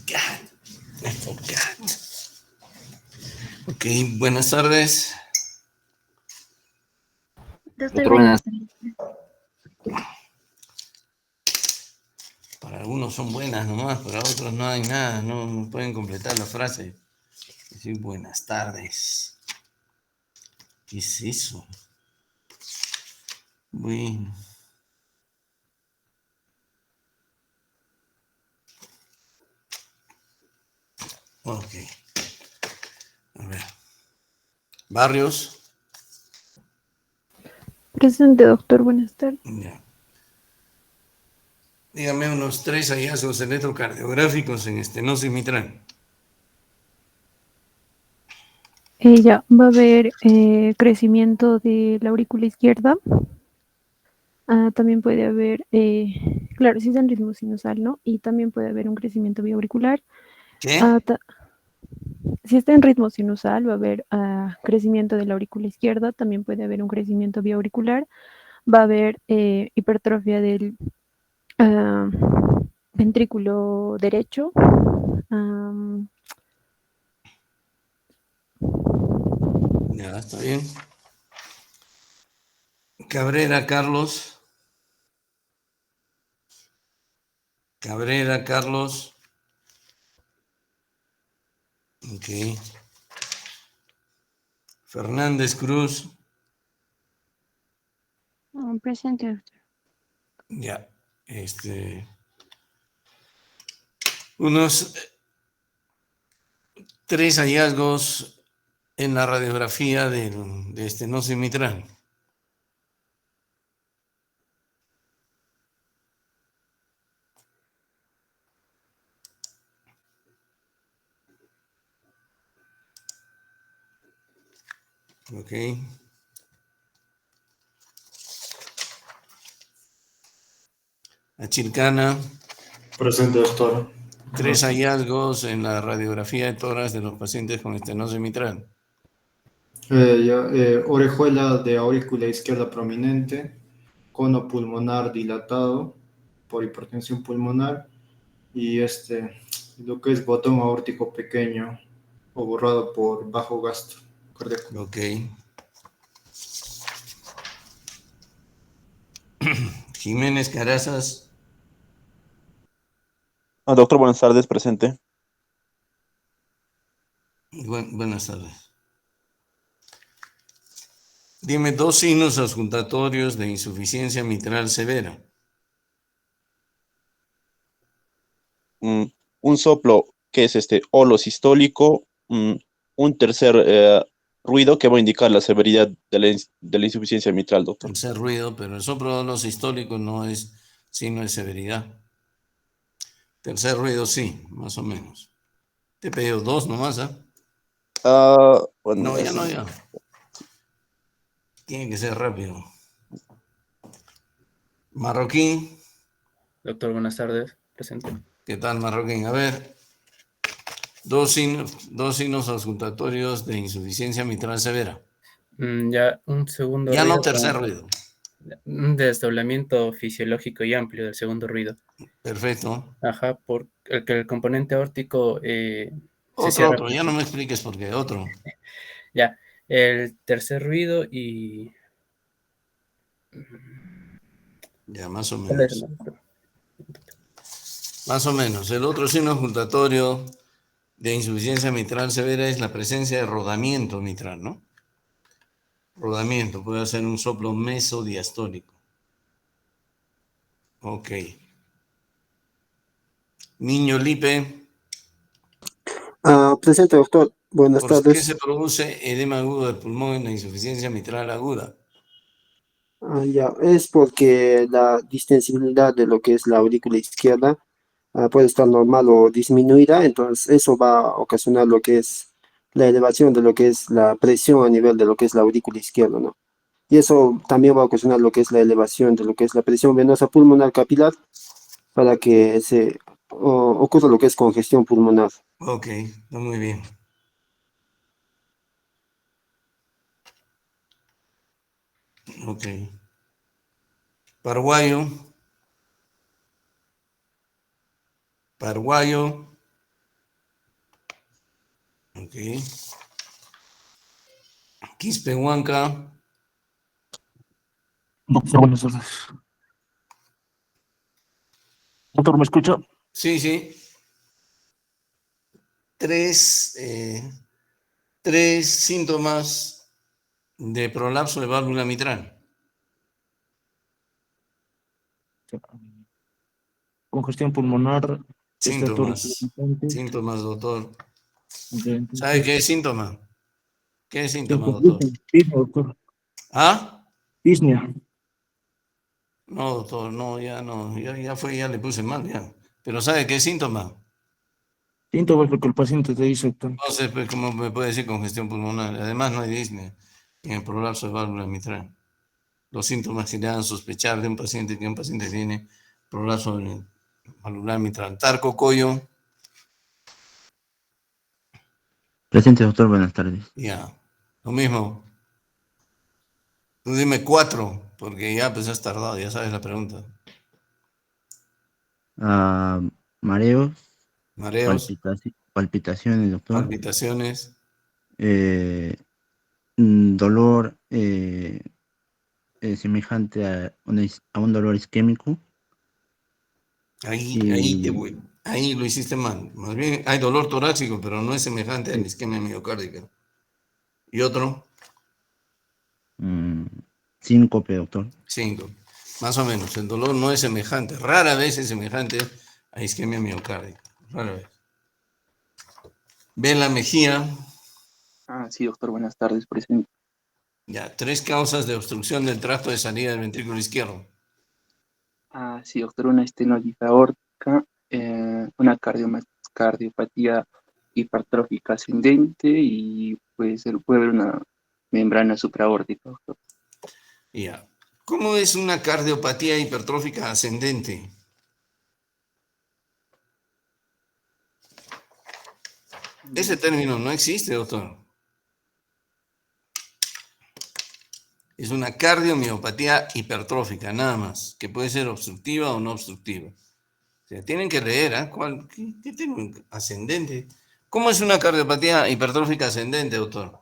forgot. I forgot. Ok, buenas tardes. Doctor, buenas tardes. Para algunos son buenas nomás, para otros no hay nada, no pueden completar la frase. Decir buenas tardes. ¿Qué es eso? Bueno. Ok. A ver. Barrios. Presente, doctor, buenas tardes. Ya. Dígame unos 3 hallazgos electrocardiográficos en estenosis mitral. Ya va a haber crecimiento de la aurícula izquierda. También puede haber, claro, si es en ritmo sinusal, ¿no? Y también puede haber un crecimiento biauricular. ¿Qué? Si está en ritmo sinusal, va a haber crecimiento de la aurícula izquierda. También puede haber un crecimiento biauricular. Va a haber hipertrofia del ah, ventrículo derecho. Ya, está bien. Cabrera Carlos. Cabrera Carlos. Ok. Fernández Cruz. Presente, doctor. Ya. Unos 3 hallazgos en la radiografía de estenosis mitral. Ok. Achilcana. Presente, doctor. 3 hallazgos en la radiografía de tórax de los pacientes con estenosis mitral. Orejuela de aurícula izquierda prominente, cono pulmonar dilatado por hipertensión pulmonar y lo que es botón aórtico pequeño o borrado por bajo gasto cardíaco. Ok. Jiménez Carazas. Doctor, buenas tardes, presente. Buenas tardes. Dime 2 signos auscultatorios de insuficiencia mitral severa. Un soplo que es holosistólico, un tercer ruido que va a indicar la severidad de la insuficiencia mitral, doctor. Tercer ruido, pero el soplo sistólico no es signo de severidad. Tercer ruido sí, más o menos. Te he pedido 2 nomás, ¿ah? Bueno, No, ya. Tiene que ser rápido. Marroquín. Doctor, buenas tardes. Presente. ¿Qué tal, Marroquín? A ver, dos signos auscultatorios de insuficiencia mitral severa. Ya un segundo Ya ruido. no tercer ruido. Un desdoblamiento fisiológico y amplio del segundo ruido. Perfecto. Ajá, por el que el componente aórtico se cierra. Otro, ya no me expliques por qué, otro. Ya, el tercer ruido y... Ya, más o ¿Cuál es, menos. doctor? Más o menos. El otro signo auscultatorio de insuficiencia mitral severa es la presencia de rodamiento mitral, ¿no? Rodamiento, puede ser un soplo mesodiastólico. Ok. Niño Lipe. Presente, doctor. Buenas ¿Por qué se tardes. produce edema agudo del pulmón en la insuficiencia mitral aguda? Ya, es porque la distensibilidad de lo que es la aurícula izquierda puede estar normal o disminuida, entonces eso va a ocasionar lo que es la elevación de lo que es la presión a nivel de lo que es la aurícula izquierda, ¿no? Y eso también va a ocasionar lo que es la elevación de lo que es la presión venosa pulmonar capilar para que ocurra lo que es congestión pulmonar. Ok, está muy bien. Ok. Paraguayo. Ok. Quispehuanca. Doctor, buenas tardes. Doctor, ¿me escucha? Sí, sí. Tres síntomas de prolapso de válvula mitral. Congestión pulmonar, Síntomas. Síntomas, doctor. ¿Sabe qué es síntoma? ¿Qué es síntoma, doctor? Disnea, doctor. ¿Ah? Disnea. No, doctor, no, ya no. Ya fue, ya le puse mal, ya. Pero ¿sabe qué es síntoma? Síntomas lo que el paciente te dice, doctor. Entonces, pues, ¿cómo me puede decir congestión pulmonar? Además, no hay disnea en el prolapso de válvula mitral. Los síntomas que le dan sospechar de un paciente que un paciente tiene prolapso valvular mitral. Tarco, Coyo, Presente, doctor, buenas tardes. ya. Lo mismo. Tú dime 4, porque ya pues has tardado, ya sabes la pregunta. Ah, mareos, Mareos, palpitaciones, doctor. palpitaciones, Eh, dolor semejante a un dolor isquémico. Y ahí lo hiciste mal. Más bien hay dolor torácico, pero no es semejante a la isquemia miocárdica. ¿Y otro? mm, síncope, doctor. 5. Más o menos. El dolor no es semejante. Rara vez es semejante a isquemia miocárdica. Rara vez. Vela Mejía. Sí, doctor, buenas tardes, presente. Ya, 3 causas de obstrucción del tracto de salida del ventrículo izquierdo. Sí, doctor, una estenosis aórtica, una cardiopatía hipertrófica ascendente y puede haber una membrana supraórtica, doctor. Ya. ¿Cómo es una cardiopatía hipertrófica ascendente? Ese término no existe, doctor. Es una cardiomiopatía hipertrófica, nada más, que puede ser obstructiva o no obstructiva. O sea, tienen que leer, ¿eh? ¿Qué tiene ascendente? ¿Cómo es una cardiopatía hipertrófica ascendente, doctor?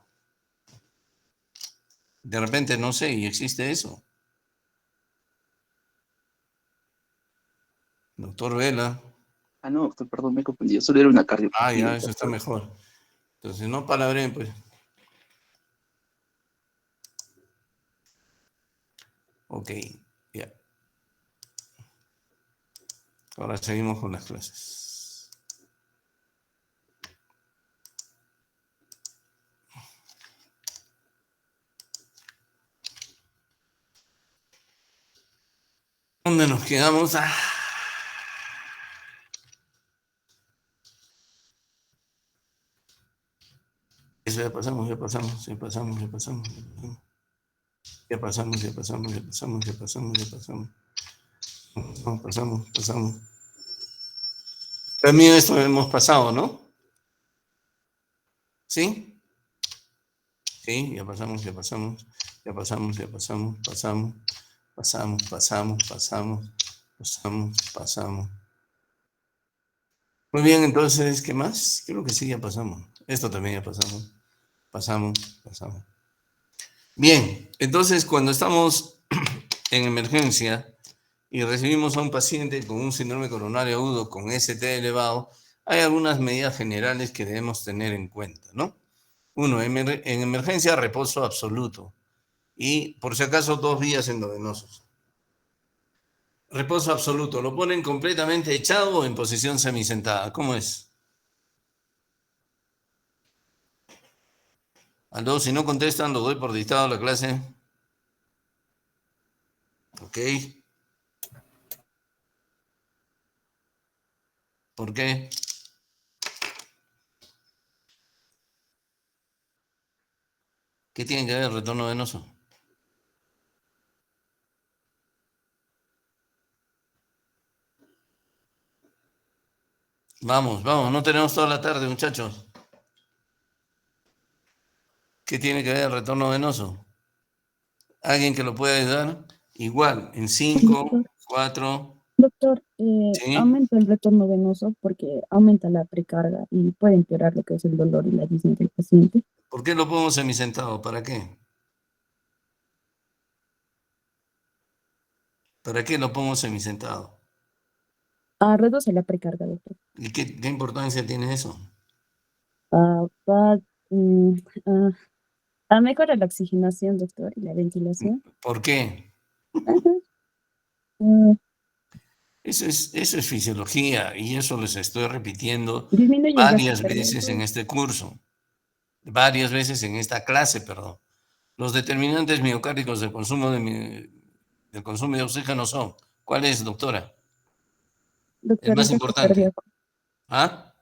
De repente no sé, y existe eso. Doctor Vela. No, doctor, perdón, me he confundido, solo era una cardiopatía. Ya, eso está mejor. Entonces, no palabreen, pues. Ok, ya. Ahora seguimos con las clases. ¿Dónde nos quedamos? Eso ya pasamos. Ya pasamos. También esto hemos pasado, ¿no? ¿Sí? Sí, ya pasamos. Muy bien, entonces, ¿qué más? Creo que sí, ya pasamos. Esto también ya pasamos. Pasamos. Bien, entonces cuando estamos en emergencia y recibimos a un paciente con un síndrome coronario agudo con ST elevado, hay algunas medidas generales que debemos tener en cuenta, ¿no? Uno, en emergencia, reposo absoluto. Y por si acaso, 2 vías endovenosos. Reposo absoluto, ¿lo ponen completamente echado o en posición semisentada? ¿Cómo es? Aló, si no contestan, lo doy por dictado la clase. Ok. ¿Por qué? ¿Qué tiene que ver el retorno venoso? Vamos, no tenemos toda la tarde, muchachos. ¿Qué tiene que ver el retorno venoso? ¿Alguien que lo pueda ayudar? Igual, en 5, 4, doctor, ¿Sí? aumenta el retorno venoso porque aumenta la precarga y puede empeorar lo que es el dolor y la disnea del paciente. ¿Por qué lo pongo semisentado? ¿Para qué? ¿Para qué lo pongo semisentado? Reduce la precarga, doctor. ¿Y qué importancia tiene eso? Va, mm, ah, mejora la oxigenación, doctor, y la ventilación. ¿Por qué? Ajá. Mm, Eso es fisiología y eso les estoy repitiendo disminuye el gasto varias veces cardíaco. en este curso, varias veces en esta clase, perdón. Los determinantes miocárdicos del consumo de oxígeno son, ¿cuál es, doctora? El Doctor, el más gasto importante. cardíaco. ¿Ah?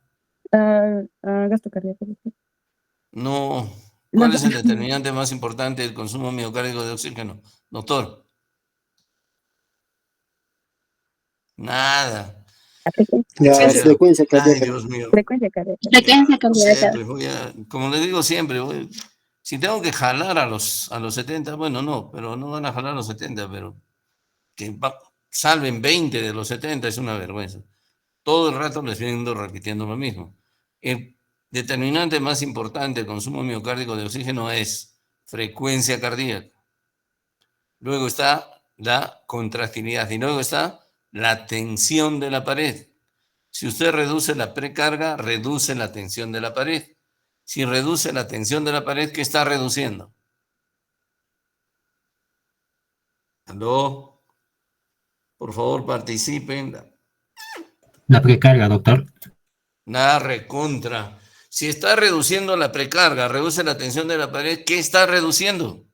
Gasto cardíaco, doctor. No. No, ¿Cuál es el determinante más importante del consumo miocárdico de oxígeno? Doctor. Nada. La Mira, frecuencia ay, cardíaca. Dios mío. Frecuencia cardíaca. Frecuencia No sé, cardíaca. pues como les digo siempre, si tengo que jalar a los 70, bueno, no, pero no van a jalar a los 70, pero que salven 20 de los 70 es una vergüenza. Todo el rato les viendo repitiendo lo mismo. El determinante más importante del consumo miocárdico de oxígeno es frecuencia cardíaca. Luego está la contractilidad y luego está la tensión de la pared. Si usted reduce la precarga, reduce la tensión de la pared. Si reduce la tensión de la pared, ¿qué está reduciendo? ¿Aló? Por favor, participen. La precarga, doctor. Nada recontra. Si está reduciendo la precarga, reduce la tensión de la pared, ¿qué está reduciendo?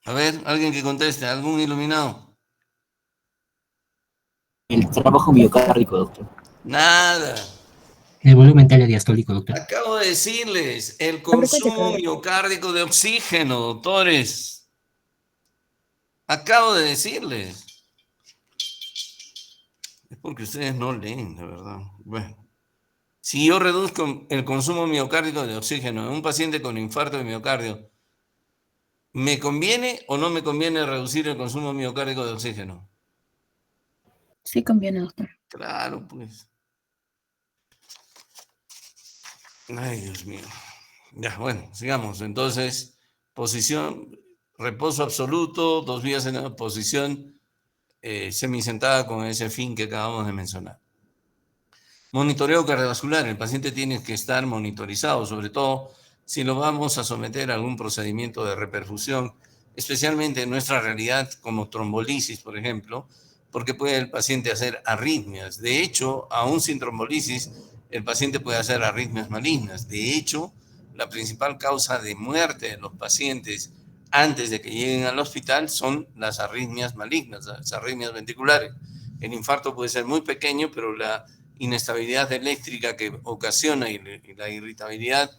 A ver, alguien que conteste, algún iluminado. El trabajo miocárdico, doctor. Nada. El volumen diastólico, doctor. Acabo de decirles, el consumo miocárdico de oxígeno, doctores. Acabo de decirles. Es porque ustedes no leen, de verdad. Bueno, si yo reduzco el consumo miocárdico de oxígeno en un paciente con infarto de miocardio, ¿me conviene o no me conviene reducir el consumo miocárdico de oxígeno? Sí conviene, doctor. Claro, pues. Ay, Dios mío. Ya, bueno, sigamos. Entonces, posición, reposo absoluto, 2 días en la posición semisentada con ese fin que acabamos de mencionar. Monitoreo cardiovascular. El paciente tiene que estar monitorizado, sobre todo si lo vamos a someter a algún procedimiento de reperfusión, especialmente en nuestra realidad como trombolisis, por ejemplo, porque puede el paciente hacer arritmias. De hecho, aún sin trombolisis, el paciente puede hacer arritmias malignas. De hecho, la principal causa de muerte de los pacientes antes de que lleguen al hospital son las arritmias malignas, las arritmias ventriculares. El infarto puede ser muy pequeño, pero la inestabilidad eléctrica que ocasiona y la irritabilidad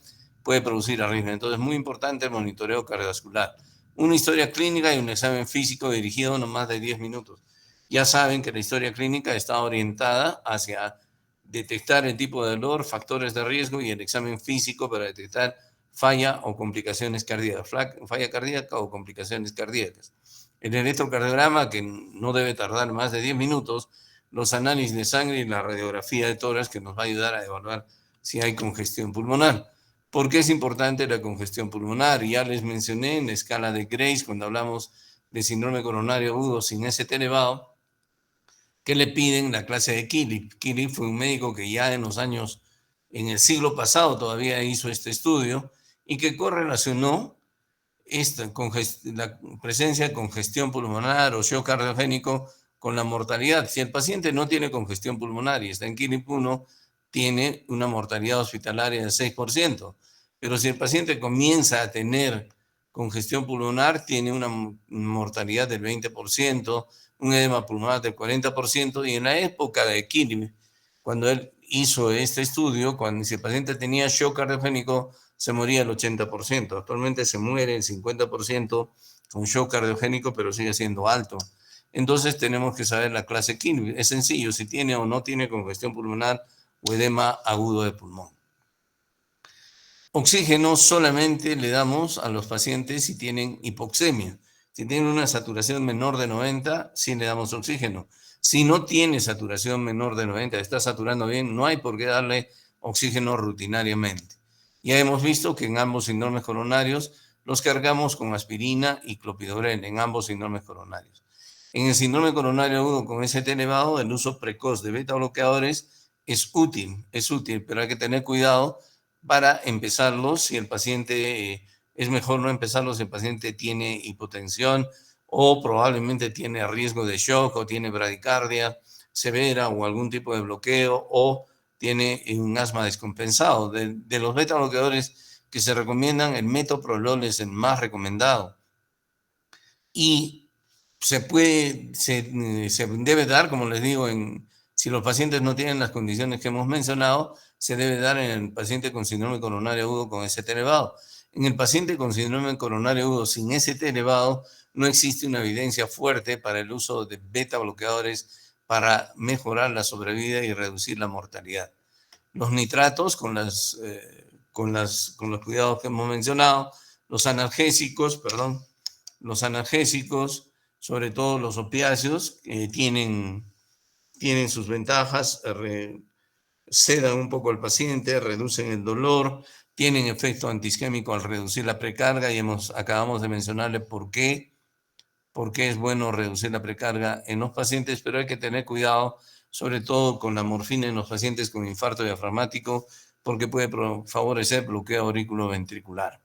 puede producir arritmia. Entonces, es muy importante el monitoreo cardiovascular. Una historia clínica y un examen físico dirigido no más de 10 minutos. Ya saben que la historia clínica está orientada hacia detectar el tipo de dolor, factores de riesgo y el examen físico para detectar falla o complicaciones cardíacas, falla cardíaca o complicaciones cardíacas. El electrocardiograma, que no debe tardar más de 10 minutos, los análisis de sangre y la radiografía de tórax, que nos va a ayudar a evaluar si hay congestión pulmonar. ¿Por qué es importante la congestión pulmonar? Ya les mencioné en la escala de Grace, cuando hablamos de síndrome coronario agudo sin ST elevado, que le piden la clase de Killip. Killip fue un médico que ya en el siglo pasado todavía hizo este estudio y que correlacionó la presencia de congestión pulmonar o shock cardiogénico con la mortalidad. Si el paciente no tiene congestión pulmonar y está en Killip 1, tiene una mortalidad hospitalaria del 6%. Pero si el paciente comienza a tener congestión pulmonar, tiene una mortalidad del 20%, un edema pulmonar del 40%, y en la época de Killip, cuando él hizo este estudio, si el paciente tenía shock cardiogénico, se moría el 80%. Actualmente se muere el 50% con shock cardiogénico, pero sigue siendo alto. Entonces tenemos que saber la clase Killip. Es sencillo, si tiene o no tiene congestión pulmonar o edema agudo de pulmón. Oxígeno solamente le damos a los pacientes si tienen hipoxemia. Si tiene una saturación menor de 90, sí le damos oxígeno. Si no tiene saturación menor de 90, está saturando bien, no hay por qué darle oxígeno rutinariamente. Ya hemos visto que en ambos síndromes coronarios los cargamos con aspirina y clopidogrel, en ambos síndromes coronarios. En el síndrome coronario agudo con ST elevado, el uso precoz de beta bloqueadores es útil, pero hay que tener cuidado para empezarlos si el paciente, es mejor no empezarlos si el paciente tiene hipotensión o probablemente tiene riesgo de shock o tiene bradicardia severa o algún tipo de bloqueo o tiene un asma descompensado. De los beta bloqueadores que se recomiendan, el metoprolol es el más recomendado. Y se debe dar, como les digo, si los pacientes no tienen las condiciones que hemos mencionado, se debe dar en el paciente con síndrome coronario agudo con ST elevado. En el paciente con síndrome coronario agudo sin ST elevado, no existe una evidencia fuerte para el uso de beta bloqueadores para mejorar la sobrevida y reducir la mortalidad. Los nitratos, con los cuidados que hemos mencionado, los analgésicos, sobre todo los opiáceos, tienen sus ventajas, sedan un poco al paciente, reducen el dolor, tienen efecto antisquémico al reducir la precarga y acabamos de mencionarle por qué es bueno reducir la precarga en los pacientes, pero hay que tener cuidado, sobre todo con la morfina en los pacientes con infarto diafragmático, porque puede favorecer bloqueo auriculoventricular,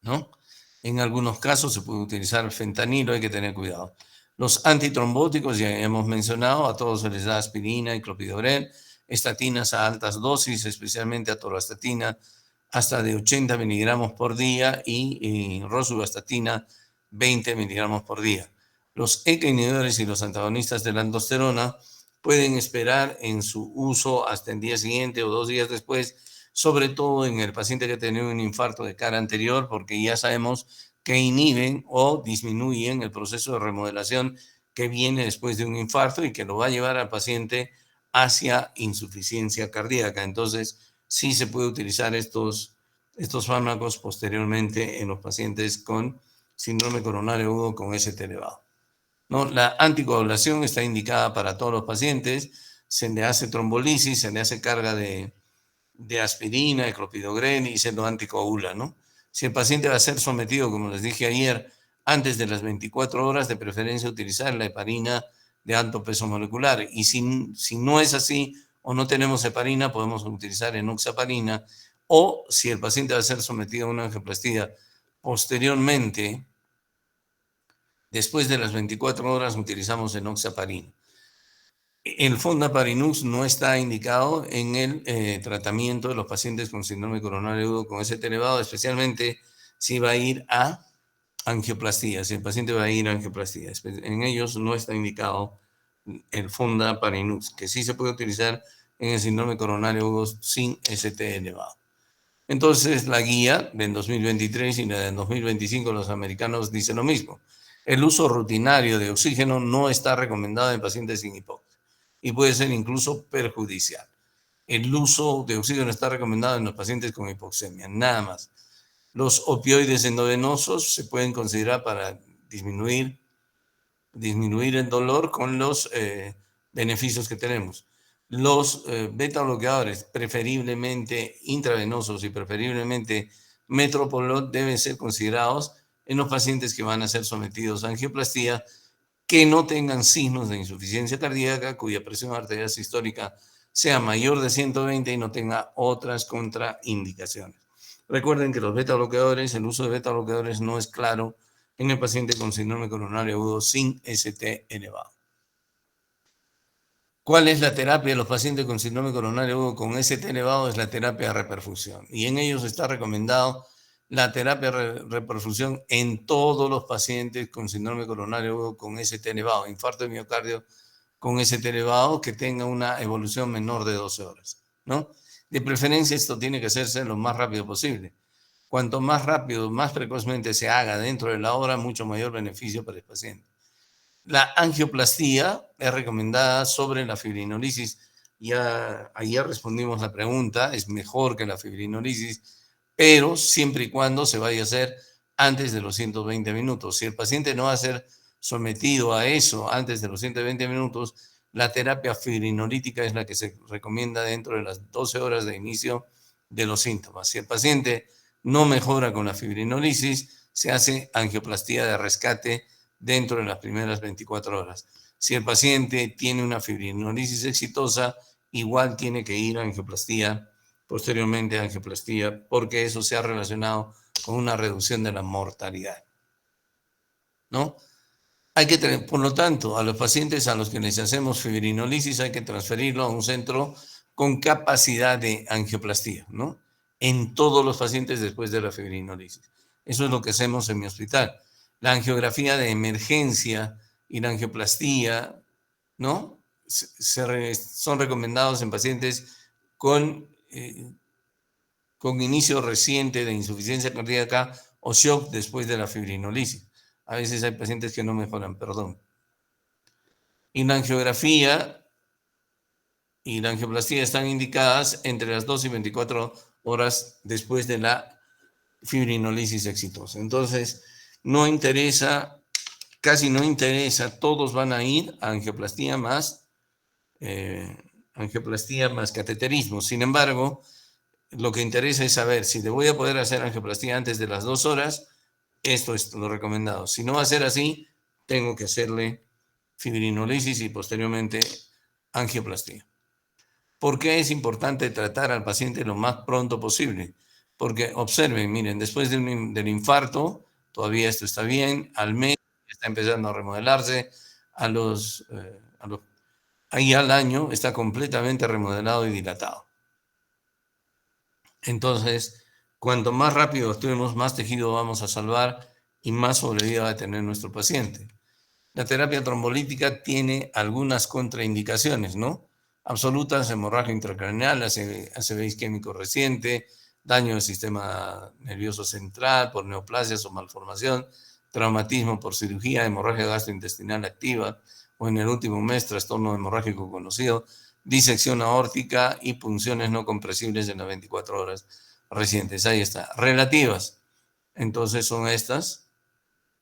¿no? En algunos casos se puede utilizar fentanilo, hay que tener cuidado. Los antitrombóticos, ya hemos mencionado, a todos se les da aspirina y clopidogrel, estatinas a altas dosis, especialmente atorvastatina, hasta de 80 miligramos por día y rosuvastatina 20 miligramos por día. Los ECA inhibidores y los antagonistas de la aldosterona pueden esperar en su uso hasta el día siguiente o 2 días después, sobre todo en el paciente que ha tenido un infarto de cara anterior, porque ya sabemos que inhiben o disminuyen el proceso de remodelación que viene después de un infarto y que lo va a llevar al paciente hacia insuficiencia cardíaca. Entonces, sí se puede utilizar estos fármacos posteriormente en los pacientes con síndrome coronario agudo con ST elevado. ¿No? La anticoagulación está indicada para todos los pacientes, se le hace trombolisis, se le hace carga de aspirina, de clopidogrel y se lo anticoagula, ¿no? Si el paciente va a ser sometido, como les dije ayer, antes de las 24 horas, de preferencia utilizar la heparina de alto peso molecular. Y si no es así o no tenemos heparina, podemos utilizar enoxaparina. O si el paciente va a ser sometido a una angioplastía posteriormente, después de las 24 horas, utilizamos enoxaparina. El fondaparinux no está indicado en el tratamiento de los pacientes con síndrome coronario agudo con ST elevado, especialmente si va a ir a angioplastía, si el paciente va a ir a angioplastia. En ellos no está indicado el fondaparinux, que sí se puede utilizar en el síndrome coronario agudo sin ST elevado. Entonces, la guía del 2023 y la del 2025 los americanos dicen lo mismo. El uso rutinario de oxígeno no está recomendado en pacientes sin hipoxia y puede ser incluso perjudicial. El uso de oxígeno está recomendado en los pacientes con hipoxemia, nada más. Los opioides endovenosos se pueden considerar para disminuir el dolor con los beneficios que tenemos. Los beta bloqueadores, preferiblemente intravenosos y preferiblemente metoprolol, deben ser considerados en los pacientes que van a ser sometidos a angioplastía, que no tengan signos de insuficiencia cardíaca, cuya presión arterial sistólica sea mayor de 120 y no tenga otras contraindicaciones. Recuerden que los beta bloqueadores, el uso de beta bloqueadores no es claro en el paciente con síndrome coronario agudo sin ST elevado. ¿Cuál es la terapia de los pacientes con síndrome coronario agudo con ST elevado? Es la terapia de reperfusión. Y en ellos está recomendado la terapia de reperfusión en todos los pacientes con síndrome coronario agudo con ST elevado, infarto de miocardio con ST elevado que tenga una evolución menor de 12 horas, ¿no? De preferencia esto tiene que hacerse lo más rápido posible. Cuanto más rápido, más precozmente se haga dentro de la hora, mucho mayor beneficio para el paciente. La angioplastía es recomendada sobre la fibrinolisis. Ya ayer respondimos la pregunta, es mejor que la fibrinolisis, pero siempre y cuando se vaya a hacer antes de los 120 minutos. Si el paciente no va a ser sometido a eso antes de los 120 minutos, la terapia fibrinolítica es la que se recomienda dentro de las 12 horas de inicio de los síntomas. Si el paciente no mejora con la fibrinolisis, se hace angioplastía de rescate dentro de las primeras 24 horas. Si el paciente tiene una fibrinolisis exitosa, igual tiene que ir a angioplastía, posteriormente a angioplastía, porque eso se ha relacionado con una reducción de la mortalidad, ¿no? Hay que tener, por lo tanto, a los pacientes a los que les hacemos fibrinolisis hay que transferirlo a un centro con capacidad de angioplastía, ¿no? En todos los pacientes después de la fibrinolisis. Eso es lo que hacemos en mi hospital. La angiografía de emergencia y la angioplastía, ¿no? Son recomendados en pacientes con inicio reciente de insuficiencia cardíaca o shock después de la fibrinolisis. A veces hay pacientes que no mejoran, perdón. Y la angiografía y la angioplastía están indicadas entre las 2 y 24 horas después de la fibrinolisis exitosa. Entonces, no interesa, casi no interesa, todos van a ir a angioplastía más cateterismo. Sin embargo, lo que interesa es saber si le voy a poder hacer angioplastía antes de las 2 horas. Esto es lo recomendado. Si no va a ser así, tengo que hacerle fibrinolisis y posteriormente angioplastía. ¿Por qué es importante tratar al paciente lo más pronto posible? Porque observen, miren, después del infarto, todavía esto está bien, al mes está empezando a remodelarse, ahí al año está completamente remodelado y dilatado. Entonces, cuanto más rápido actuemos, más tejido vamos a salvar y más sobrevida va a tener nuestro paciente. La terapia trombolítica tiene algunas contraindicaciones, ¿no? Absolutas, hemorragia intracraneal, ACV isquémico reciente, daño del sistema nervioso central por neoplasias o malformación, traumatismo por cirugía, hemorragia gastrointestinal activa o en el último mes trastorno hemorrágico conocido, disección aórtica y punciones no compresibles en las 24 horas recientes. Ahí está. Relativas. Entonces son estas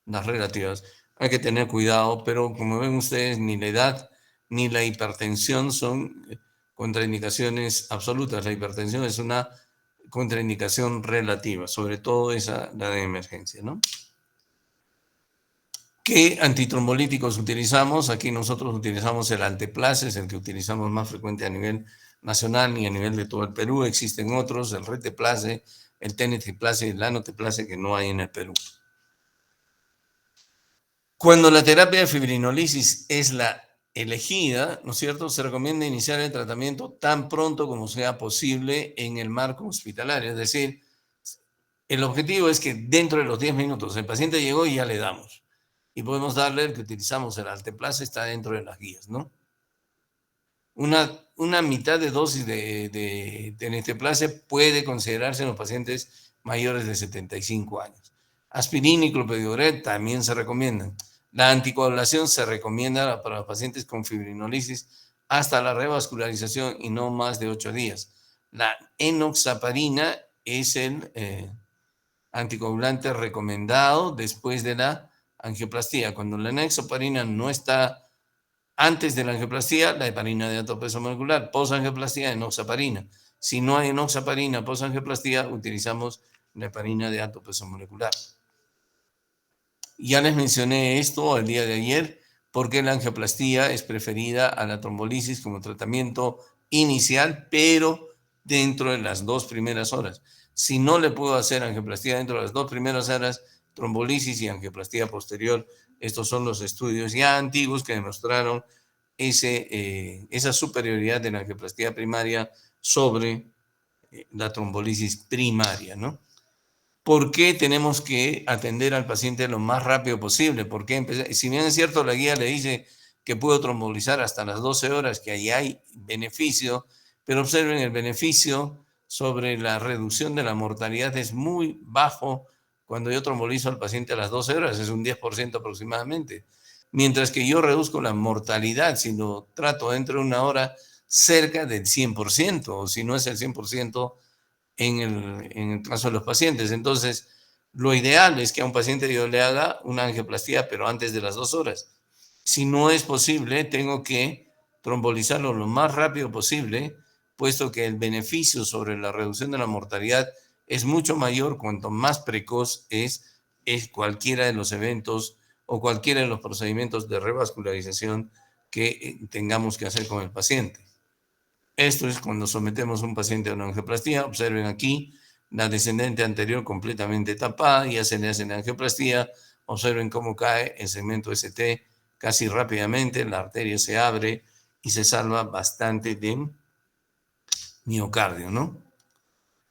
las relativas. Hay que tener cuidado, pero como ven ustedes, ni la edad ni la hipertensión son contraindicaciones absolutas. La hipertensión es una contraindicación relativa, sobre todo esa, la de emergencia, ¿no? ¿Qué antitrombolíticos utilizamos? Aquí nosotros utilizamos el Alteplase, es el que utilizamos más frecuente a nivel nacional y a nivel de todo el Perú. Existen otros, el Reteplase, el Tenetiplase y el Lanoteplase, que no hay en el Perú. Cuando la terapia de fibrinolisis es la elegida, ¿no es cierto?, se recomienda iniciar el tratamiento tan pronto como sea posible en el marco hospitalario. Es decir, el objetivo es que dentro de los 10 minutos el paciente llegó y ya le damos. Y podemos darle el que utilizamos, el Alteplase, está dentro de las guías, ¿no? Una mitad de dosis de Tenetiplase puede considerarse en los pacientes mayores de 75 años. Aspirina y clopidogrel también se recomiendan. La anticoagulación se recomienda para los pacientes con fibrinolisis hasta la revascularización y no más de 8 días. La enoxaparina es el anticoagulante recomendado después de la angioplastía. Cuando la enoxaparina no está antes de la angioplastía, la heparina de alto peso molecular. Posangioplastía, enoxaparina. Si no hay enoxaparina posangioplastía, utilizamos la heparina de alto peso molecular. Ya les mencioné esto el día de ayer, porque la angioplastía es preferida a la trombolisis como tratamiento inicial, pero dentro de las 2 primeras horas. Si no le puedo hacer angioplastía dentro de las 2 primeras horas, trombolisis y angioplastía posterior. Estos son los estudios ya antiguos que demostraron esa superioridad de la angioplastía primaria sobre la trombolisis primaria, ¿no? ¿Por qué tenemos que atender al paciente lo más rápido posible? Porque si bien es cierto, la guía le dice que puedo trombolizar hasta las 12 horas, que ahí hay beneficio, pero observen, el beneficio sobre la reducción de la mortalidad es muy bajo cuando yo trombolizo al paciente a las 12 horas, es un 10% aproximadamente. Mientras que yo reduzco la mortalidad, si lo trato dentro de 1 hora, cerca del 100%, o si no es el 100%, en el caso de los pacientes. Entonces, Lo ideal es que a un paciente yo le haga una angioplastía, pero antes de las 2 horas. Si no es posible, tengo que trombolizarlo lo más rápido posible, puesto que el beneficio sobre la reducción de la mortalidad es mucho mayor cuanto más precoz es cualquiera de los eventos o cualquiera de los procedimientos de revascularización que tengamos que hacer con el paciente. Esto es cuando sometemos a un paciente a una angioplastía. Observen aquí la descendente anterior completamente tapada, ya se le hace la angioplastía. Observen cómo cae el segmento ST casi rápidamente, la arteria se abre y se salva bastante de miocardio, ¿no?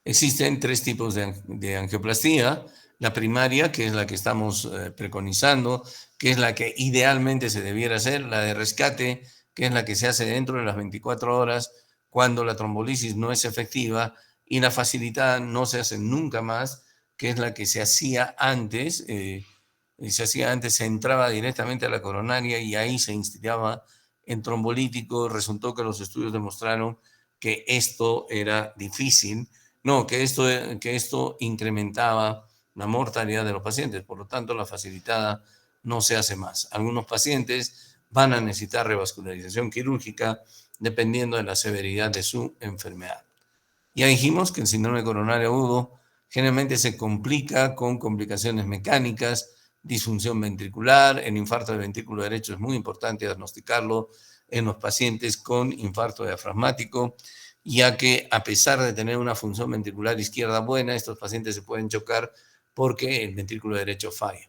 Existen 3 tipos de angioplastía. La primaria, que es la que estamos preconizando, que es la que idealmente se debiera hacer. La de rescate, que es la que se hace dentro de las 24 horas cuando la trombolisis no es efectiva. Y la facilitada no se hace nunca más, que es la que se hacía antes. Se entraba directamente a la coronaria y ahí se instilaba en trombolítico. Resultó que los estudios demostraron que esto era difícil. No, que esto incrementaba la mortalidad de los pacientes. Por lo tanto, la facilitada no se hace más. Algunos pacientes van a necesitar revascularización quirúrgica dependiendo de la severidad de su enfermedad. Ya dijimos que el síndrome coronario agudo generalmente se complica con complicaciones mecánicas, disfunción ventricular. El infarto del ventrículo derecho es muy importante diagnosticarlo en los pacientes con infarto diafragmático, ya que a pesar de tener una función ventricular izquierda buena, estos pacientes se pueden chocar porque el ventrículo derecho falla.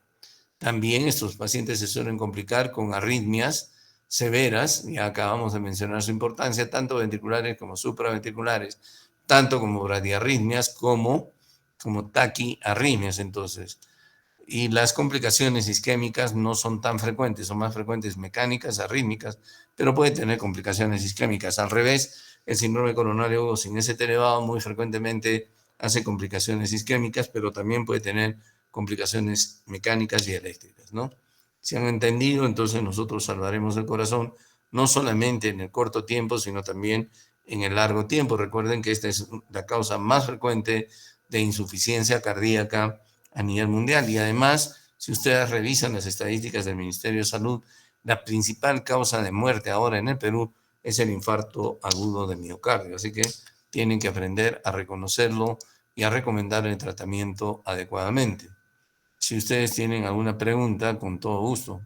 También estos pacientes se suelen complicar con arritmias severas, ya acabamos de mencionar su importancia, tanto ventriculares como supraventriculares, tanto como bradiarritmias como taquiarritmias, entonces. Y las complicaciones isquémicas no son tan frecuentes, son más frecuentes mecánicas, arrítmicas, pero puede tener complicaciones isquémicas. Al revés, el síndrome coronario agudo sin ST elevado muy frecuentemente hace complicaciones isquémicas, pero también puede tener complicaciones mecánicas y eléctricas, ¿no? Si han entendido, entonces nosotros salvaremos el corazón, no solamente en el corto tiempo, sino también en el largo tiempo. Recuerden que esta es la causa más frecuente de insuficiencia cardíaca a nivel mundial. Y además, si ustedes revisan las estadísticas del Ministerio de Salud, la principal causa de muerte ahora en el Perú es el infarto agudo de miocardio. Así que tienen que aprender a reconocerlo y a recomendar el tratamiento adecuadamente. Si ustedes tienen alguna pregunta, con todo gusto.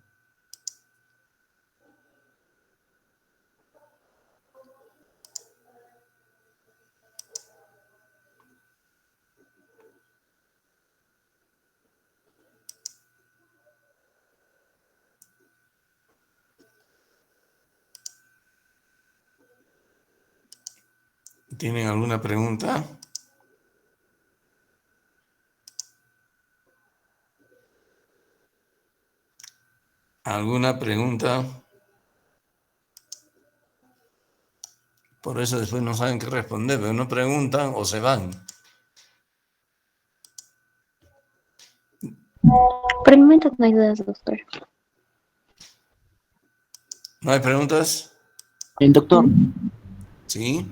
¿Tienen alguna pregunta? ¿Alguna pregunta? Por eso después no saben qué responder, pero no preguntan o se van. Por el momento no hay dudas, doctor. ¿No hay preguntas? Doctor. Sí.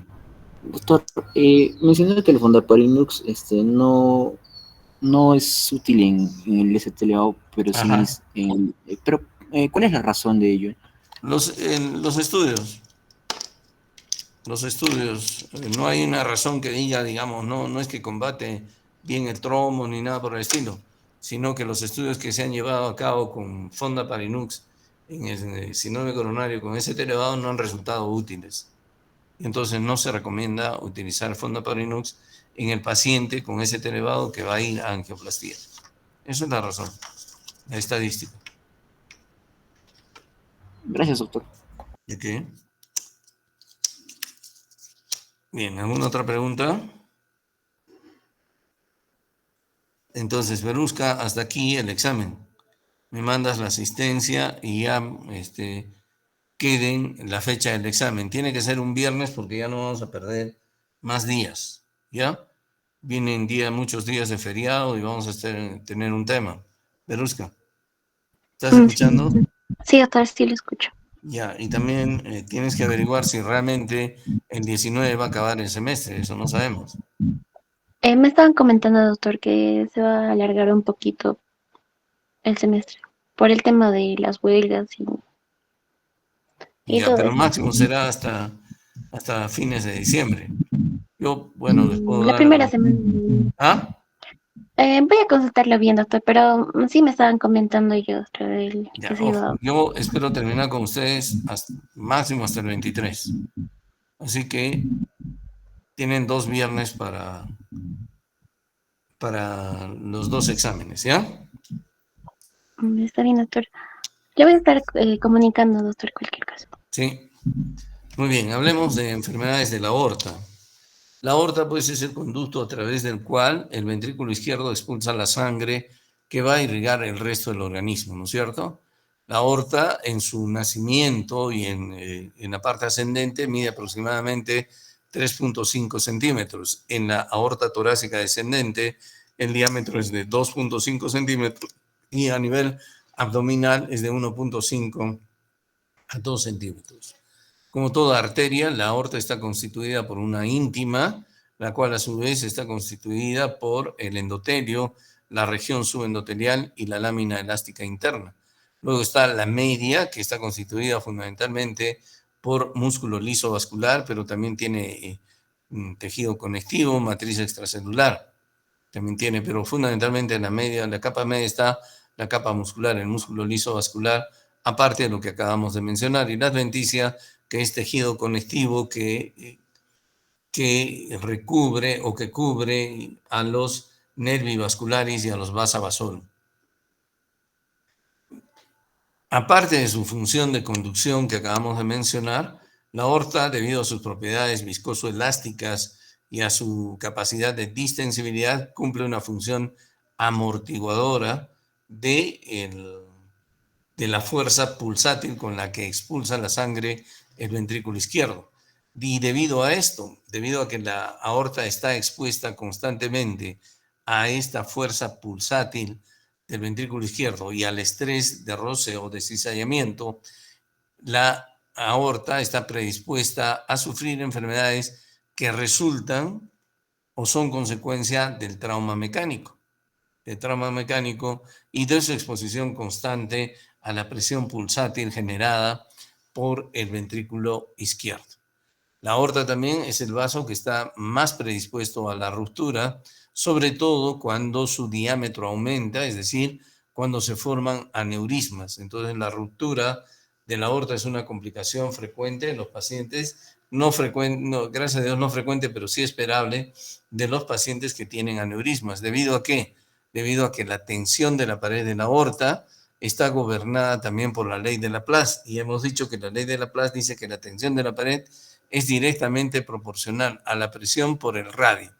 Doctor, mencionó que el Fondaparinux no es útil en el ST-elevado, pero sí Ajá. es pero ¿cuál es la razón de ello? Los estudios. Los estudios. No hay una razón que diga, digamos, no es que combate bien el trombo ni nada por el estilo, sino que los estudios que se han llevado a cabo con Fondaparinux en el síndrome coronario con ST elevado no han resultado útiles. Entonces no se recomienda utilizar Fondaparinux en el paciente con ST elevado que va a ir a angioplastía. Esa es la razón, la estadística. Gracias, doctor. ¿De qué? Bien, ¿alguna otra pregunta? Entonces, Verusca, hasta aquí el examen. Me mandas la asistencia y ya queden la fecha del examen. Tiene que ser un viernes porque ya no vamos a perder más días, ¿ya? Vienen muchos días de feriado y vamos a tener un tema. Verusca, ¿estás escuchando? Sí, doctor, sí lo escucho. Ya, y también tienes que averiguar si realmente el 19 va a acabar el semestre, eso no sabemos. Me estaban comentando, doctor, que se va a alargar un poquito el semestre por el tema de las huelgas y Ya, todo pero eso. máximo será hasta fines de diciembre. Yo, bueno, les puedo La dar... primera semana. ¿Ah? Voy a consultarlo bien, doctor, pero sí me estaban comentando ellos Ya, que se ojo, iba. yo espero terminar con ustedes máximo hasta el 23. Así que tienen 2 viernes para los 2 exámenes, ¿ya? Está bien, doctor. Le voy a estar comunicando, doctor, cualquier caso. Sí. Muy bien, hablemos de enfermedades de la aorta. La aorta, pues, es el conducto a través del cual el ventrículo izquierdo expulsa la sangre que va a irrigar el resto del organismo, ¿no es cierto? La aorta, en su nacimiento y en la parte ascendente, mide aproximadamente 3.5 centímetros. En la aorta torácica descendente, el diámetro es de 2.5 centímetros y a nivel abdominal es de 1.5 a 2 centímetros. Como toda arteria, la aorta está constituida por una íntima, la cual a su vez está constituida por el endotelio, la región subendotelial y la lámina elástica interna. Luego está la media, que está constituida fundamentalmente por músculo liso vascular, pero también tiene tejido conectivo, matriz extracelular. También tiene, pero fundamentalmente en la media, en la capa media está la capa muscular, el músculo liso vascular, aparte de lo que acabamos de mencionar, y la adventicia, que es tejido conectivo que recubre o que cubre a los nervi vasculares y a los vasa vasorum. Aparte de su función de conducción que acabamos de mencionar, la aorta, debido a sus propiedades viscosoelásticas y a su capacidad de distensibilidad, cumple una función amortiguadora de la fuerza pulsátil con la que expulsa la sangre el ventrículo izquierdo. Y debido a esto, debido a que la aorta está expuesta constantemente a esta fuerza pulsátil del ventrículo izquierdo y al estrés de roce o de cizallamiento, la aorta está predispuesta a sufrir enfermedades que resultan o son consecuencia del trauma mecánico y de su exposición constante a la presión pulsátil generada por el ventrículo izquierdo. La aorta también es el vaso que está más predispuesto a la ruptura, sobre todo cuando su diámetro aumenta, es decir, cuando se forman aneurismas. Entonces, la ruptura de la aorta es una complicación frecuente en los pacientes, gracias a Dios no frecuente, pero sí esperable, de los pacientes que tienen aneurismas. ¿Debido a qué? Debido a que la tensión de la pared de la aorta está gobernada también por la ley de Laplace. Y hemos dicho que la ley de Laplace dice que la tensión de la pared es directamente proporcional a la presión por el radio.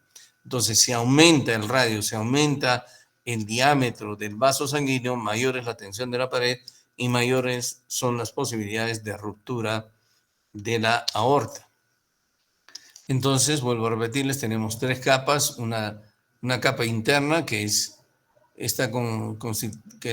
Entonces, si aumenta el radio, si aumenta el diámetro del vaso sanguíneo, mayor es la tensión de la pared y mayores son las posibilidades de ruptura de la aorta. Entonces, vuelvo a repetirles, tenemos 3 capas, una capa interna que es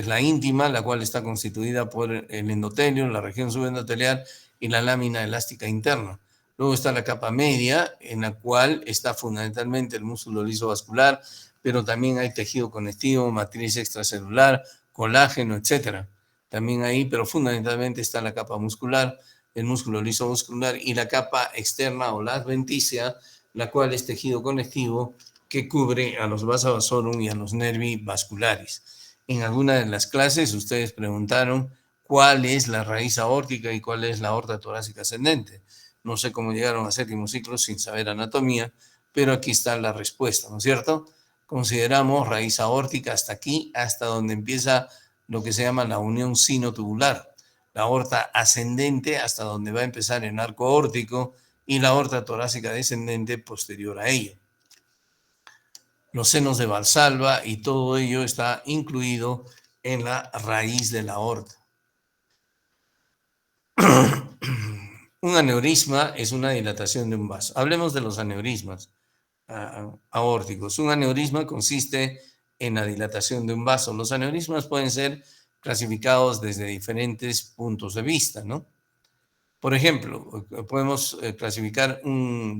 la íntima, la cual está constituida por el endotelio, la región subendotelial y la lámina elástica interna. Luego está la capa media, en la cual está fundamentalmente el músculo liso vascular, pero también hay tejido conectivo, matriz extracelular, colágeno, etc. También ahí, pero fundamentalmente está la capa muscular, el músculo liso vascular y la capa externa o la adventicia, la cual es tejido conectivo que cubre a los vasa vasorum y a los nervi vasculares. En alguna de las clases ustedes preguntaron cuál es la raíz aórtica y cuál es la aorta torácica ascendente. No sé cómo llegaron a 7º ciclo sin saber anatomía, pero aquí está la respuesta, ¿no es cierto? Consideramos raíz aórtica hasta aquí, hasta donde empieza lo que se llama la unión sinotubular. La aorta ascendente hasta donde va a empezar el arco aórtico y la aorta torácica descendente posterior a ella. Los senos de Valsalva y todo ello está incluido en la raíz de la aorta. Un aneurisma es una dilatación de un vaso. Hablemos de los aneurismas aórticos. Un aneurisma consiste en la dilatación de un vaso. Los aneurismas pueden ser clasificados desde diferentes puntos de vista, ¿no? Por ejemplo, podemos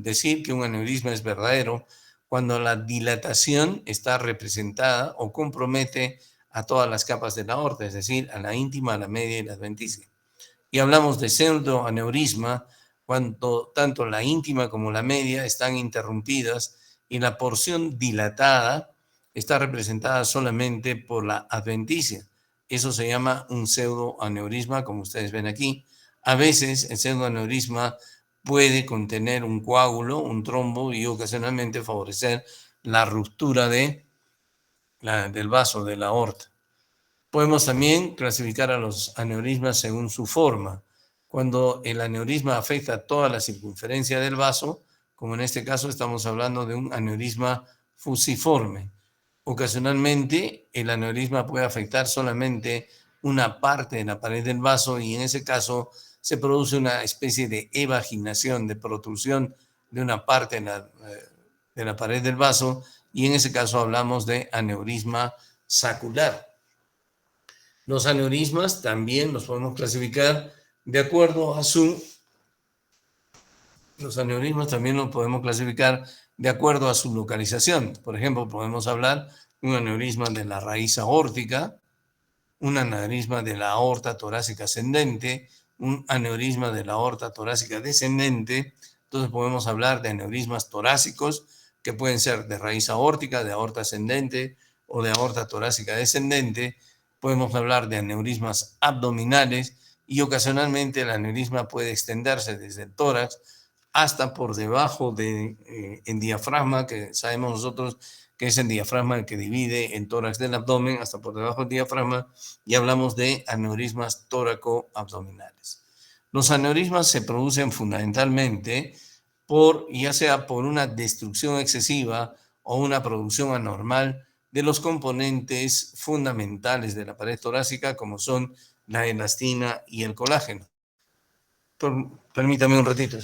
decir que un aneurisma es verdadero cuando la dilatación está representada o compromete a todas las capas de la aorta, es decir, a la íntima, a la media y la adventicia. Y hablamos de pseudoaneurisma cuando tanto la íntima como la media están interrumpidas y la porción dilatada está representada solamente por la adventicia. Eso se llama un pseudoaneurisma, como ustedes ven aquí. A veces el pseudoaneurisma puede contener un coágulo, un trombo y ocasionalmente favorecer la ruptura del vaso de la aorta. Podemos también clasificar a los aneurismas según su forma. Cuando el aneurisma afecta toda la circunferencia del vaso, como en este caso estamos hablando de un aneurisma fusiforme. Ocasionalmente el aneurisma puede afectar solamente una parte de la pared del vaso y en ese caso se produce una especie de evaginación, de protrusión de una parte de la pared del vaso y en ese caso hablamos de aneurisma sacular. Los aneurismas también los podemos clasificar de acuerdo a su... Los aneurismas también los podemos clasificar de acuerdo a su localización. Por ejemplo, podemos hablar de un aneurisma de la raíz aórtica, un aneurisma de la aorta torácica ascendente, un aneurisma de la aorta torácica descendente. Entonces podemos hablar de aneurismas torácicos que pueden ser de raíz aórtica, de aorta ascendente o de aorta torácica descendente. Podemos hablar de aneurismas abdominales y ocasionalmente el aneurisma puede extenderse desde el tórax hasta por debajo del diafragma, que sabemos nosotros que es el diafragma el que divide el tórax del abdomen, hasta por debajo del diafragma, y hablamos de aneurismas tóraco-abdominales. Los aneurismas se producen fundamentalmente ya sea por una destrucción excesiva o una producción anormal de los componentes fundamentales de la pared torácica, como son la elastina y el colágeno. Permítame un ratito.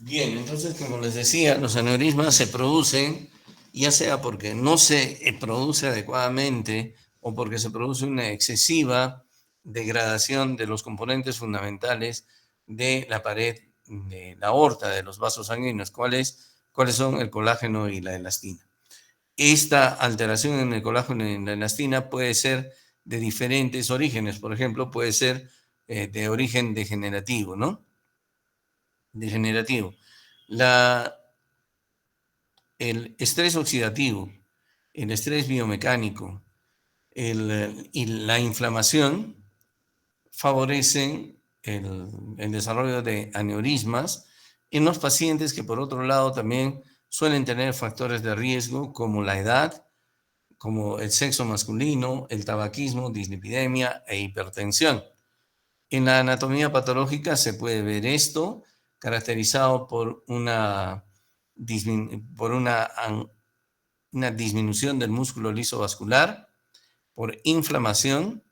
Bien, entonces, como les decía, los aneurismas se producen ya sea porque no se produce adecuadamente o porque se produce una excesiva degradación de los componentes fundamentales de la pared de la aorta, de los vasos sanguíneos, cuáles son el colágeno y la elastina. Esta alteración en el colágeno y en la elastina puede ser de diferentes orígenes, por ejemplo, puede ser de origen degenerativo, ¿no? Degenerativo. El estrés oxidativo, el estrés biomecánico y la inflamación favorecen el desarrollo de aneurismas en los pacientes que por otro lado también suelen tener factores de riesgo como la edad, como el sexo masculino, el tabaquismo, dislipidemia e hipertensión. En la anatomía patológica se puede ver esto caracterizado por una disminución del músculo liso vascular, por inflamación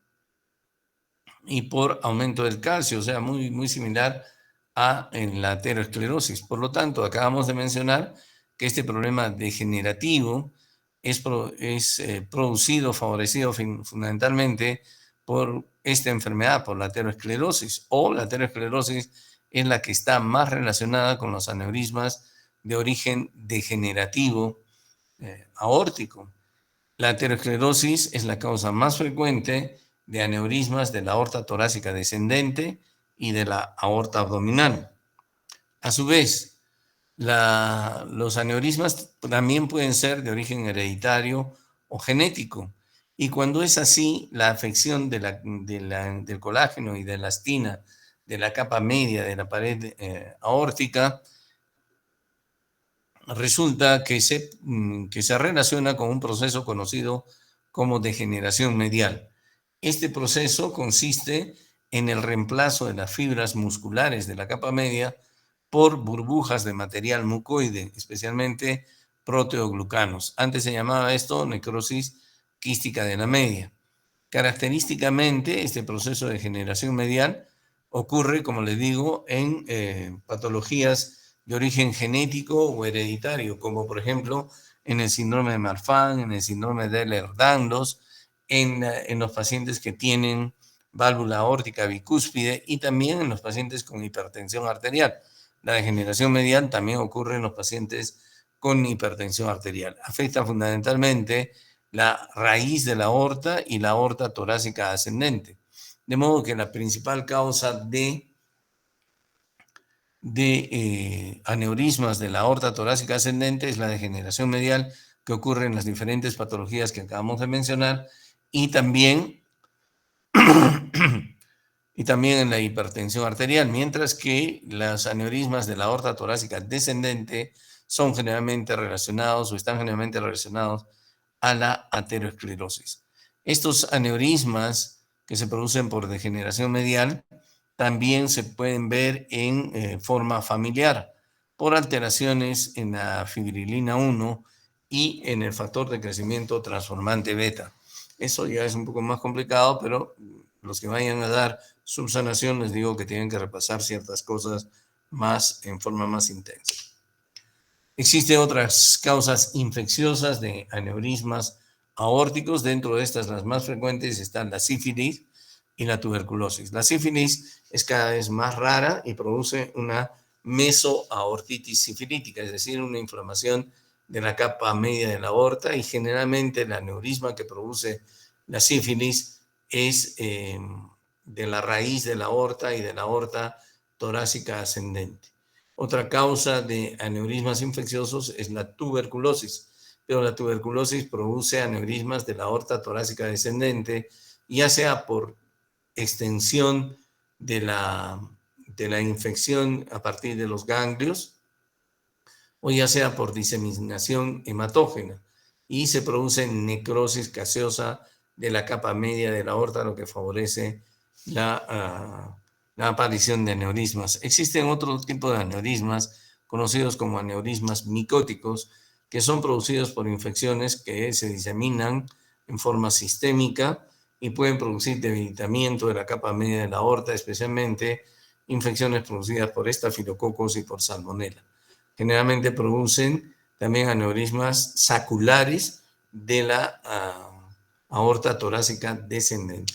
y por aumento del calcio, o sea, muy, muy similar a la aterosclerosis. Por lo tanto, acabamos de mencionar que este problema degenerativo es producido, favorecido fundamentalmente por esta enfermedad, por la aterosclerosis, o la aterosclerosis es la que está más relacionada con los aneurismas de origen degenerativo aórtico. La aterosclerosis es la causa más frecuente de aneurismas de la aorta torácica descendente y de la aorta abdominal. A su vez, los aneurismas también pueden ser de origen hereditario o genético. Y cuando es así, la afección del colágeno y de la elastina de la capa media de la pared aórtica resulta que se relaciona con un proceso conocido como degeneración medial. Este proceso consiste en el reemplazo de las fibras musculares de la capa media por burbujas de material mucoide, especialmente proteoglucanos. Antes se llamaba esto necrosis quística de la media. Característicamente, este proceso de degeneración medial ocurre, como les digo, en patologías de origen genético o hereditario, como por ejemplo en el síndrome de Marfan, en el síndrome de Ehlers-Danlos, en los pacientes que tienen válvula aórtica bicúspide y también en los pacientes con hipertensión arterial. La degeneración medial también ocurre en los pacientes con hipertensión arterial. Afecta fundamentalmente la raíz de la aorta y la aorta torácica ascendente. De modo que la principal causa de aneurismas de la aorta torácica ascendente es la degeneración medial que ocurre en las diferentes patologías que acabamos de mencionar y también en la hipertensión arterial, mientras que los aneurismas de la aorta torácica descendente son generalmente relacionados o están generalmente relacionados a la aterosclerosis. Estos aneurismas que se producen por degeneración medial también se pueden ver en forma familiar por alteraciones en la fibrilina 1 y en el factor de crecimiento transformante beta. Eso ya es un poco más complicado, pero los que vayan a dar subsanación les digo que tienen que repasar ciertas cosas más en forma más intensa. Existen otras causas infecciosas de aneurismas aórticos. Dentro de estas, las más frecuentes están la sífilis y la tuberculosis. La sífilis es cada vez más rara y produce una mesoaortitis sifilítica, es decir, una inflamación de la capa media de la aorta, y generalmente el aneurisma que produce la sífilis es de la raíz de la aorta y de la aorta torácica ascendente. Otra causa de aneurismas infecciosos es la tuberculosis, pero la tuberculosis produce aneurismas de la aorta torácica descendente, ya sea por extensión de la infección a partir de los ganglios o ya sea por diseminación hematógena, y se produce necrosis gaseosa de la capa media de la aorta, lo que favorece la aparición de aneurismas. Existen otro tipo de aneurismas conocidos como aneurismas micóticos, que son producidos por infecciones que se diseminan en forma sistémica y pueden producir debilitamiento de la capa media de la aorta, especialmente infecciones producidas por estafilococos y por salmonela. Generalmente producen también aneurismas saculares de la aorta torácica descendente.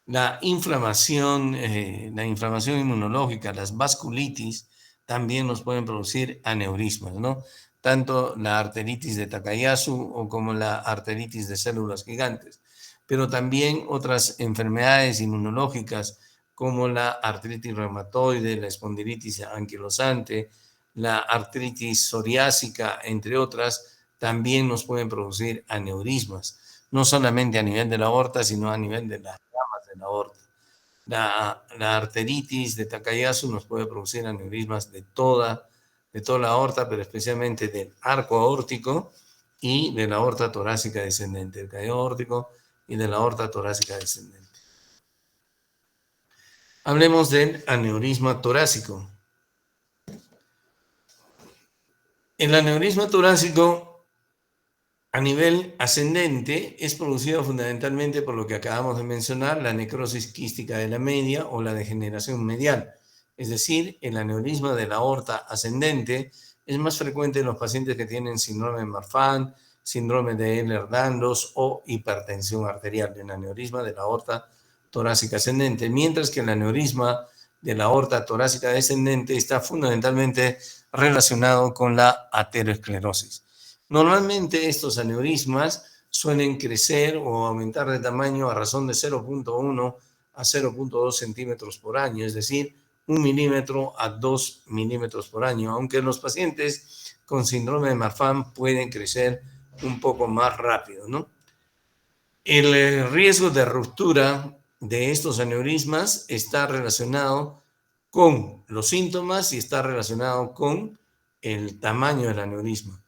La inflamación inmunológica, las vasculitis, también nos pueden producir aneurismas, ¿no? Tanto la arteritis de Takayasu o como la arteritis de células gigantes, pero también otras enfermedades inmunológicas como la artritis reumatoide, la espondilitis anquilosante, la artritis psoriásica, entre otras, también nos pueden producir aneurismas, no solamente a nivel de la aorta, sino a nivel de las ramas de la aorta. La arteritis de Takayasu nos puede producir aneurismas de toda la aorta, pero especialmente del arco aórtico y de la aorta torácica descendente, del canal aórtico y de la aorta torácica descendente. Hablemos del aneurisma torácico. El aneurisma torácico a nivel ascendente es producido fundamentalmente por lo que acabamos de mencionar, la necrosis quística de la media o la degeneración medial. Es decir, el aneurisma de la aorta ascendente es más frecuente en los pacientes que tienen síndrome de Marfan, síndrome de Ehlers-Danlos o hipertensión arterial, el aneurisma de la aorta torácica ascendente, mientras que el aneurisma de la aorta torácica descendente está fundamentalmente relacionado con la aterosclerosis. Normalmente estos aneurismas suelen crecer o aumentar de tamaño a razón de 0.1 a 0.2 centímetros por año, es decir, 1 milímetro a 2 milímetros por año, aunque los pacientes con síndrome de Marfan pueden crecer un poco más rápido, ¿no? El riesgo de ruptura de estos aneurismas está relacionado con los síntomas y está relacionado con el tamaño del aneurisma.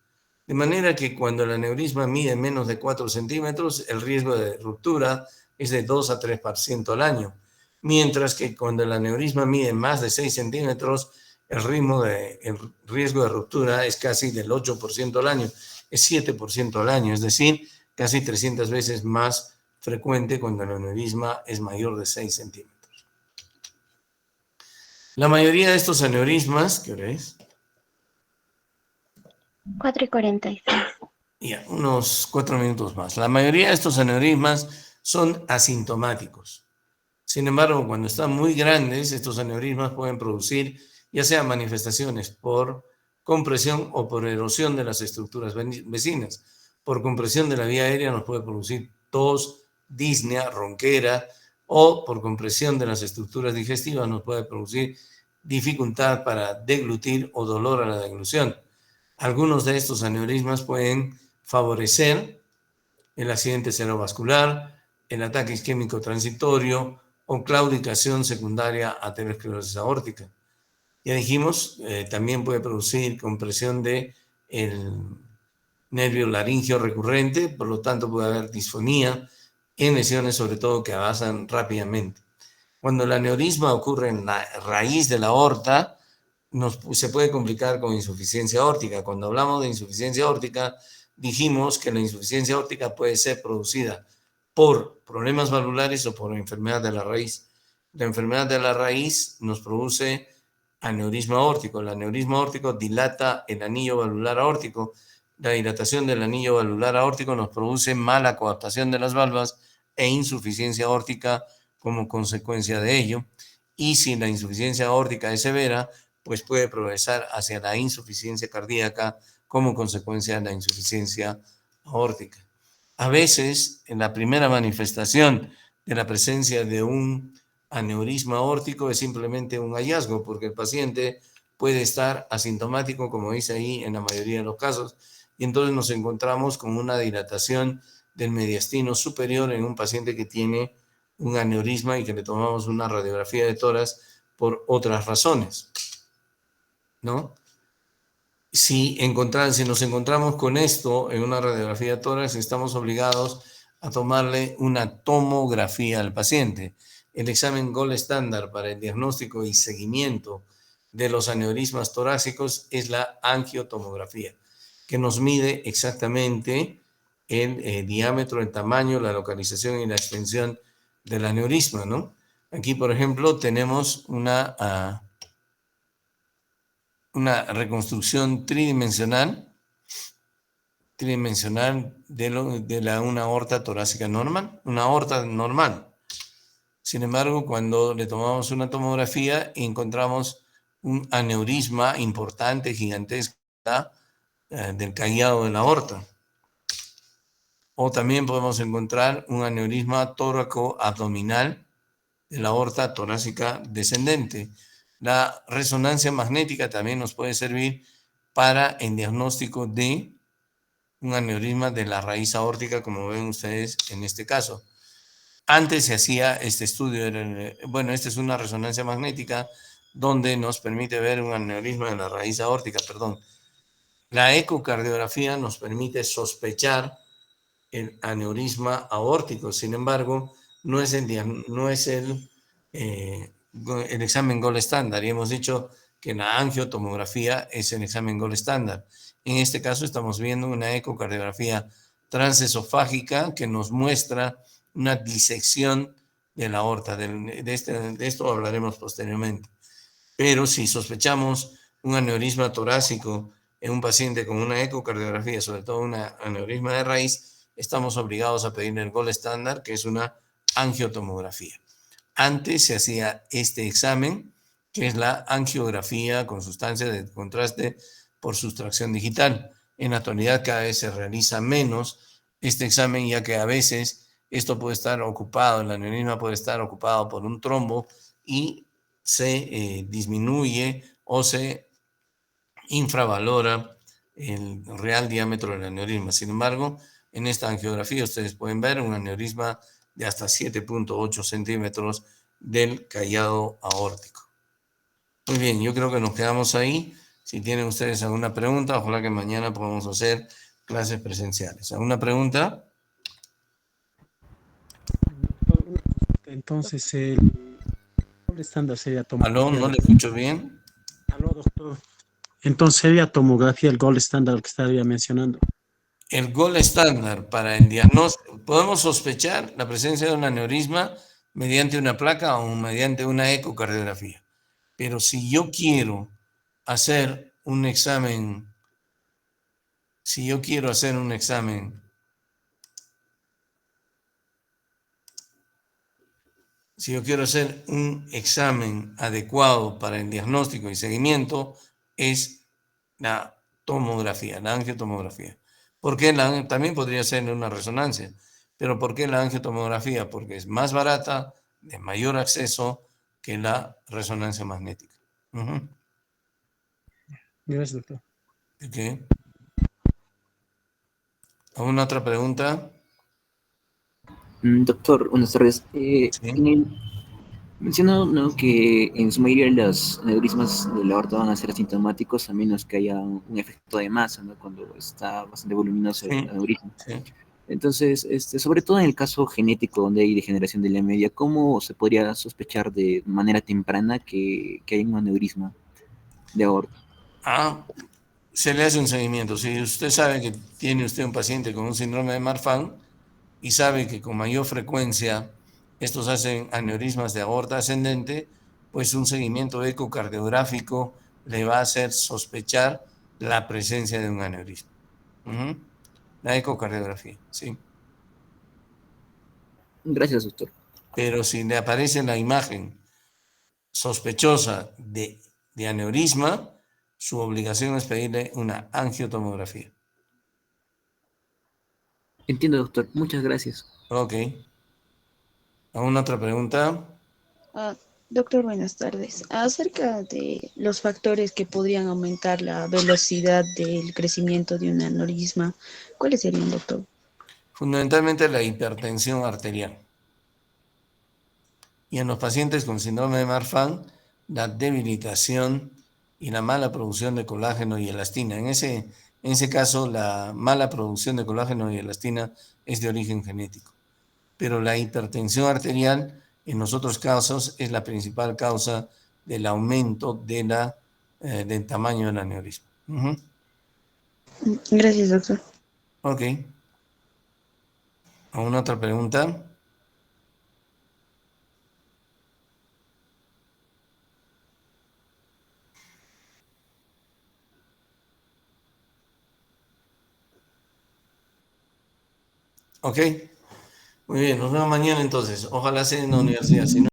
De manera que cuando el aneurisma mide menos de 4 centímetros, el riesgo de ruptura es de 2 a 3% al año. Mientras que cuando el aneurisma mide más de 6 centímetros, el riesgo de ruptura es casi del 8% al año, es 7% al año, es decir, casi 300 veces más frecuente cuando el aneurisma es mayor de 6 centímetros. La mayoría de estos aneurismas, ¿qué hora es? 4:46. Ya, unos 4 minutos más. La mayoría de estos aneurismas son asintomáticos. Sin embargo, cuando están muy grandes, estos aneurismas pueden producir ya sea manifestaciones por compresión o por erosión de las estructuras vecinas. Por compresión de la vía aérea nos puede producir tos, disnea, ronquera, o por compresión de las estructuras digestivas nos puede producir dificultad para deglutir o dolor a la deglución. Algunos de estos aneurismas pueden favorecer el accidente cerebrovascular, el ataque isquémico transitorio o claudicación secundaria a aterosclerosis aórtica. Ya dijimos, también puede producir compresión del nervio laringio recurrente, por lo tanto puede haber disfonía en lesiones sobre todo que avanzan rápidamente. Cuando el aneurisma ocurre en la raíz de la aorta, se puede complicar con insuficiencia aórtica. Cuando hablamos de insuficiencia aórtica, dijimos que la insuficiencia aórtica puede ser producida por problemas valvulares o por enfermedad de la raíz. La enfermedad de la raíz nos produce aneurisma aórtico. El aneurisma aórtico dilata el anillo valvular aórtico. La dilatación del anillo valvular aórtico nos produce mala coaptación de las válvulas e insuficiencia aórtica como consecuencia de ello. Y si la insuficiencia aórtica es severa, pues puede progresar hacia la insuficiencia cardíaca como consecuencia de la insuficiencia aórtica. A veces, en la primera manifestación de la presencia de un aneurisma aórtico es simplemente un hallazgo, porque el paciente puede estar asintomático, como dice ahí, en la mayoría de los casos, y entonces nos encontramos con una dilatación del mediastino superior en un paciente que tiene un aneurisma y que le tomamos una radiografía de tórax por otras razones, ¿no? Si nos encontramos con esto en una radiografía de tórax, estamos obligados a tomarle una tomografía al paciente. El examen gold estándar para el diagnóstico y seguimiento de los aneurismas torácicos es la angiotomografía, que nos mide exactamente el diámetro, el tamaño, la localización y la extensión del aneurisma, ¿no? Aquí, por ejemplo, tenemos una reconstrucción tridimensional de una aorta torácica normal, una aorta normal. Sin embargo, cuando le tomamos una tomografía, encontramos un aneurisma importante, gigantesco, del callado de la aorta. O también podemos encontrar un aneurisma tóraco-abdominal de la aorta torácica descendente. La resonancia magnética también nos puede servir para el diagnóstico de un aneurisma de la raíz aórtica, como ven ustedes en este caso. Antes se hacía este estudio, esta es una resonancia magnética donde nos permite ver un aneurisma de la raíz aórtica, perdón. La ecocardiografía nos permite sospechar el aneurisma aórtico, sin embargo, no es el examen gold estándar, y hemos dicho que la angiotomografía es el examen gold estándar. En este caso estamos viendo una ecocardiografía transesofágica que nos muestra una disección de la aorta. De esto hablaremos posteriormente. Pero si sospechamos un aneurisma torácico en un paciente con una ecocardiografía, sobre todo un aneurisma de raíz, estamos obligados a pedirle el gold estándar, que es una angiotomografía. Antes se hacía este examen, que es la angiografía con sustancia de contraste por sustracción digital. En la actualidad cada vez se realiza menos este examen, ya que a veces esto puede estar ocupado, el aneurisma puede estar ocupado por un trombo y se disminuye o se infravalora el real diámetro del aneurisma. Sin embargo, en esta angiografía ustedes pueden ver un aneurisma de hasta 7.8 centímetros del callado aórtico. Muy bien, yo creo que nos quedamos ahí. Si tienen ustedes alguna pregunta, ojalá que mañana podamos hacer clases presenciales. ¿Alguna pregunta? Entonces, el doble estándar sería ¿Aló? tomografía. ¿No le escucho bien? Aló, doctor. Entonces sería tomografía el gold estándar que estaría mencionando. El gold estándar para el diagnóstico, podemos sospechar la presencia de un aneurisma mediante una placa o mediante una ecocardiografía. Pero si yo quiero hacer un examen, si yo quiero hacer un examen, si yo quiero hacer un examen adecuado para el diagnóstico y seguimiento, es la tomografía, la angiotomografía. ¿Por qué también podría ser una resonancia? Pero ¿por qué la angiotomografía? Porque es más barata, de mayor acceso que la resonancia magnética. Ujú. Gracias, doctor. ¿Ok? ¿Alguna otra pregunta? Doctor, buenas tardes. Sí. Mencionó, ¿no?, que en su mayoría los aneurismas de la aorta van a ser asintomáticos a menos que haya un efecto de masa, ¿no?, cuando está bastante voluminoso el aneurisma. Sí. Entonces, sobre todo en el caso genético donde hay degeneración de la media, ¿cómo se podría sospechar de manera temprana que hay un aneurisma de aorta? Se le hace un seguimiento. Si usted sabe que tiene usted un paciente con un síndrome de Marfan y sabe que con mayor frecuencia estos hacen aneurismas de aorta ascendente, pues un seguimiento ecocardiográfico le va a hacer sospechar la presencia de un aneurisma. Ujú. La ecocardiografía, sí. Gracias, doctor. Pero si le aparece la imagen sospechosa de aneurisma, su obligación es pedirle una angiotomografía. Entiendo, doctor. Muchas gracias. Ok. ¿Alguna otra pregunta? Doctor, buenas tardes. Acerca de los factores que podrían aumentar la velocidad del crecimiento de un aneurisma, ¿cuáles serían, doctor? Fundamentalmente la hipertensión arterial. Y en los pacientes con síndrome de Marfan, la debilitación y la mala producción de colágeno y elastina. En ese caso, la mala producción de colágeno y elastina es de origen genético. Pero la hipertensión arterial, en los otros casos, es la principal causa del aumento del tamaño del aneurisma. Uh-huh. Gracias, doctor. Ok. ¿Alguna otra pregunta? Ok. Muy bien, nos vemos mañana entonces. Ojalá sea en la universidad. Si no,